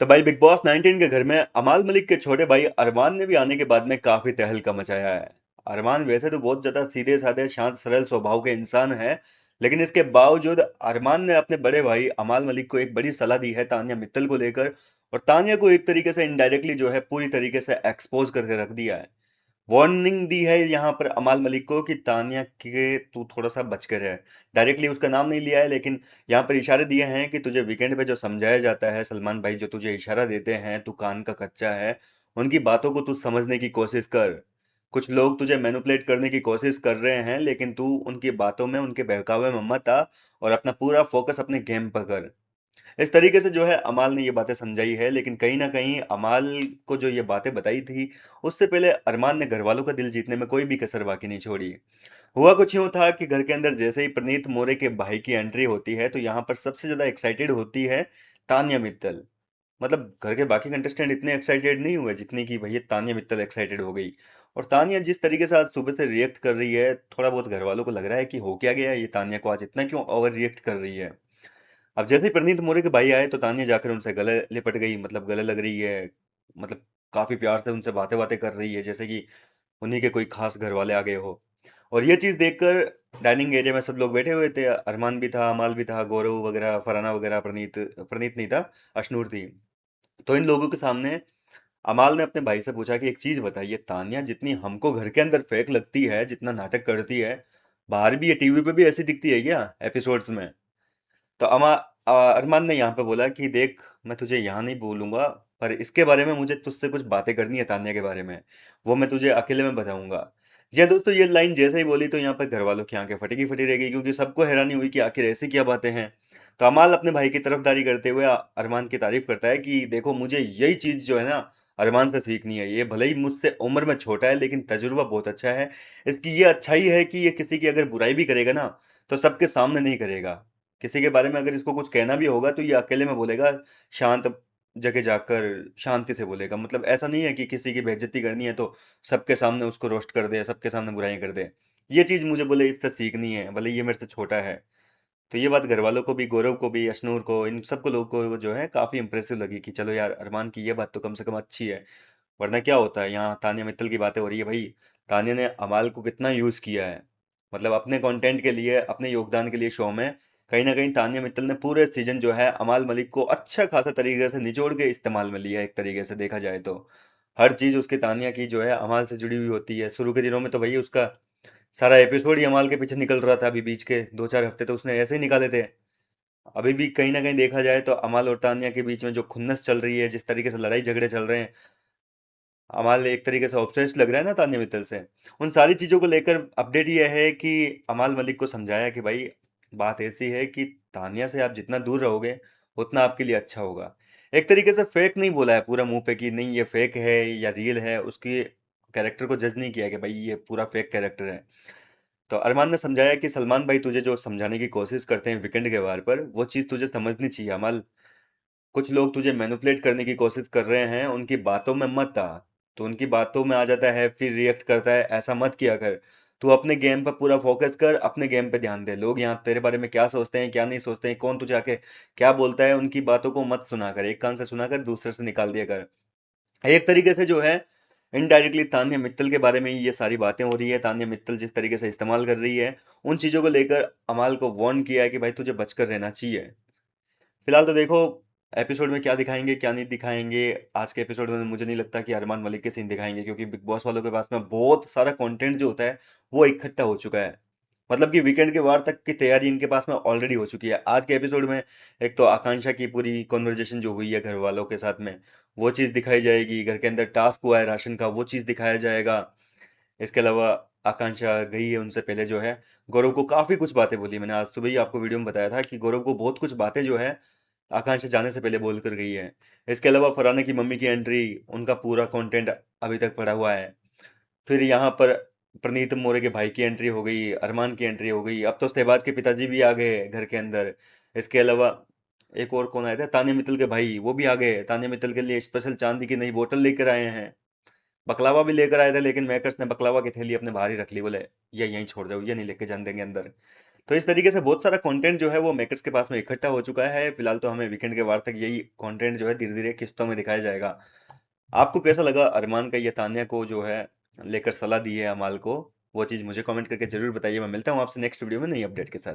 तो भाई big boss 19 के घर में अमाल मलिक के छोटे भाई अरमान ने भी आने के बाद में काफी तहलका मचाया है। अरमान वैसे तो बहुत ज्यादा सीधे साधे शांत सरल स्वभाव के इंसान है, लेकिन इसके बावजूद अरमान ने अपने बड़े भाई अमाल मलिक को एक बड़ी सलाह दी है तानिया मित्तल को लेकर। और तानिया को एक तरीके से इनडायरेक्टली जो है पूरी तरीके से एक्सपोज करके रख दिया है। वार्निंग दी है यहाँ पर अमाल मलिक को कि तानिया के तू थोड़ा सा बच कर रहे। डायरेक्टली उसका नाम नहीं लिया है, लेकिन यहाँ पर इशारे दिए हैं कि तुझे वीकेंड पे जो समझाया जाता है, सलमान भाई जो तुझे इशारा देते हैं, तू कान का कच्चा है, उनकी बातों को तू समझने की कोशिश कर। कुछ लोग तुझे मैनिपुलेट करने की कोशिश कर रहे हैं, लेकिन तू उनकी बातों में, उनके बहकावे में मत आ और अपना पूरा फोकस अपने गेम पर कर। इस तरीके से जो है अमाल ने ये बातें समझाई है, लेकिन कहीं ना कहीं अमाल को जो ये बातें बताई थी, उससे पहले अरमान ने घर वालों का दिल जीतने में कोई भी कसर बाकी नहीं छोड़ी। हुआ कुछ यूं था कि घर के अंदर जैसे ही प्रनीत मोरे के भाई की एंट्री होती है, तो यहाँ पर सबसे ज्यादा एक्साइटेड होती है तानिया मित्तल। मतलब घर के बाकी कंटेस्टेंट इतने एक्साइटेड नहीं हुए जितनी कि भैया तानिया मित्तल एक्साइटेड हो गई। और तानिया जिस तरीके से आज सुबह से रिएक्ट कर रही है, थोड़ा बहुत घर वालों को लग रहा है कि हो क्या गया है, ये तानिया को आज इतना क्यों ओवर रिएक्ट कर रही है। अब जैसे ही प्रनीत मोरे के भाई आए, तो तानिया जाकर उनसे गले लिपट गई, मतलब गले लग रही है। मतलब काफी प्यार से उनसे बातें बातें कर रही है, जैसे कि उन्हीं के कोई खास घर वाले आ गए हो। और ये चीज देखकर डाइनिंग एरिया में सब लोग बैठे हुए थे, अरमान भी था, अमाल भी था, गौरव वगैरह, फराना वगैरह, प्रनीत प्रनीत नहीं था, अशनूर थी। तो इन लोगों के सामने अमाल ने अपने भाई से पूछा कि एक चीज बताइए, तानिया जितनी हमको घर के अंदर फेक लगती है, जितना नाटक करती है, बाहर भी, ये टीवी पे भी ऐसी दिखती है क्या एपिसोड्स में? तो अरमान ने यहाँ पे बोला कि देख, मैं तुझे यहाँ नहीं बोलूंगा, पर इसके बारे में मुझे तुझसे कुछ बातें करनी है, तान्या के बारे में। वो मैं तुझे अकेले में बताऊंगा। जी हाँ दोस्तों, ये लाइन जैसे ही बोली, तो यहाँ पे घर वालों की आंखें फटी की फटी रह गई, क्योंकि सबको हैरानी हुई कि आखिर ऐसी क्या बातें हैं। तो अमाल अपने भाई की तरफदारी करते हुए अरमान की तारीफ करता है कि देखो, मुझे यही चीज जो है ना, अरमान से सीखनी है। ये भले ही मुझसे उम्र में छोटा है, लेकिन तजुर्बा बहुत अच्छा है। इसकी ये अच्छाई है कि ये किसी की अगर बुराई भी करेगा ना, तो सबके सामने नहीं करेगा। किसी के बारे में अगर इसको कुछ कहना भी होगा, तो ये अकेले में बोलेगा, शांत जगह जाकर शांति से बोलेगा। मतलब ऐसा नहीं है कि किसी की बेइज्जती करनी है तो सबके सामने उसको रोस्ट कर दे, सबके सामने बुराइयां कर दे। ये चीज मुझे बोले इससे सीखनी है, भले ये मेरे से छोटा है। तो ये बात घर वालों को भी, गौरव को भी, अशनूर को, इन सबको लोगों को जो है काफी इंप्रेसिव लगी कि चलो यार, अरमान की ये बात तो कम से कम अच्छी है। वरना क्या होता है, यहाँ तानिया मित्तल की बातें हो रही है भाई। तानिया ने अमाल को कितना यूज किया है, मतलब अपने कंटेंट के लिए, अपने योगदान के लिए शो में। कहीं ना कहीं तानिया मित्तल ने पूरे सीजन जो है अमाल मलिक को अच्छा खासा तरीके से निचोड़ के इस्तेमाल में लिया है, एक तरीके से देखा जाए तो। हर चीज उसकी, तानिया की जो है, अमाल से जुड़ी हुई होती है। शुरू के दिनों में तो भाई उसका सारा एपिसोड ही अमाल के पीछे निकल रहा था। अभी बीच के 2-4 हफ्ते तो उसने ऐसे ही निकाले थे। अभी भी कहीं ना कहीं देखा जाए तो अमाल और तानिया के बीच में जो खुन्नस चल रही है, जिस तरीके से लड़ाई झगड़े चल रहे हैं, अमाल एक तरीके से ऑब्सेस्ड लग रहा है ना तान्या मित्तल से। उन सारी चीज़ों को लेकर अपडेट ये है कि अमाल मलिक को समझाया कि भाई, बात ऐसी है कि तान्या से आप जितना दूर रहोगे, उतना आपके लिए अच्छा होगा। एक तरीके से फेक नहीं बोला है पूरा मुंह पे कि नहीं ये फेक है या रियल है, उसकी कैरेक्टर को जज नहीं किया कि भाई ये पूरा फेक कैरेक्टर है। तो अरमान ने समझाया कि सलमान भाई तुझे जो समझाने की कोशिश करते हैं वीकेंड के वार पर, वो चीज़ तुझे समझनी चाहिए अमल। कुछ लोग तुझे मैनिपुलेट करने की कोशिश कर रहे हैं, उनकी बातों में मत आ। तो उनकी बातों में आ जाता है फिर रिएक्ट करता है, ऐसा मत किया कर। तू अपने गेम पर पूरा फोकस कर, अपने गेम पे ध्यान दे। लोग यहाँ तेरे बारे में क्या सोचते हैं, क्या नहीं सोचते हैं, कौन तुझे आके क्या बोलता है, उनकी बातों को मत सुना कर। एक कान से सुना कर दूसरे से निकाल दिया कर। एक तरीके से जो है इनडायरेक्टली तान्या मित्तल के बारे में ही ये सारी बातें हो रही है। तान्या मित्तल जिस तरीके से इस्तेमाल कर रही है, उन चीज़ों को लेकर अमाल को वार्न किया है कि भाई तुझे बचकर रहना चाहिए। फिलहाल तो देखो एपिसोड में क्या दिखाएंगे क्या नहीं दिखाएंगे। आज के एपिसोड में मुझे नहीं लगता कि अरमान मलिक के सीन दिखाएंगे, क्योंकि बिग बॉस वालों के पास में बहुत सारा कंटेंट जो होता है, वो इकट्ठा हो चुका है। मतलब कि वीकेंड के वार तक की तैयारी इनके पास में ऑलरेडी हो चुकी है। आज के एपिसोड में एक तो आकांक्षा की पूरी कॉन्वर्जेशन जो हुई है घर वालों के साथ में, वो चीज़ दिखाई जाएगी। घर के अंदर टास्क हुआ है राशन का, वो चीज़ दिखाया जाएगा। इसके अलावा आकांक्षा गई है उनसे पहले जो है, गौरव को काफ़ी कुछ बातें बोली। मैंने आज सुबह ही आपको वीडियो में बताया था कि गौरव को बहुत कुछ बातें जो है आकांक्षा जाने से पहले बोल कर गई है। इसके अलावा फरहाना की मम्मी की एंट्री, उनका पूरा कंटेंट अभी तक पड़ा हुआ है। फिर यहाँ पर प्रनीत मोरे के भाई की एंट्री हो गई, अरमान की एंट्री हो गई, अब तो सहबाज के पिताजी भी आ गए घर के अंदर। इसके अलावा एक और कौन आया था, तान्या मित्तल के भाई, वो भी आ गए। तान्या मित्तल के लिए स्पेशल चांदी की नई बोतल लेकर आए हैं। बकलावा भी लेकर आए थे, लेकिन मेकर्स ने बकलावा की थैली अपने बाहर ही रख ली, बोले ये यहीं छोड़ जाओ, ये नहीं लेके जाने देंगे अंदर। तो इस तरीके से बहुत सारा कंटेंट जो है वो मेकर्स के पास में इकट्ठा हो चुका है। फिलहाल तो हमें वीकेंड के वार तक यही कंटेंट जो है धीरे धीरे किस्तों में दिखाया जाएगा। आपको कैसा लगा अरमान का ये तान्या को जो है लेकर सलाह दी है अमाल को, वो चीज़ मुझे कमेंट करके जरूर बताइए। मैं मिलता हूँ आपसे नेक्स्ट वीडियो में नई अपडेट के साथ।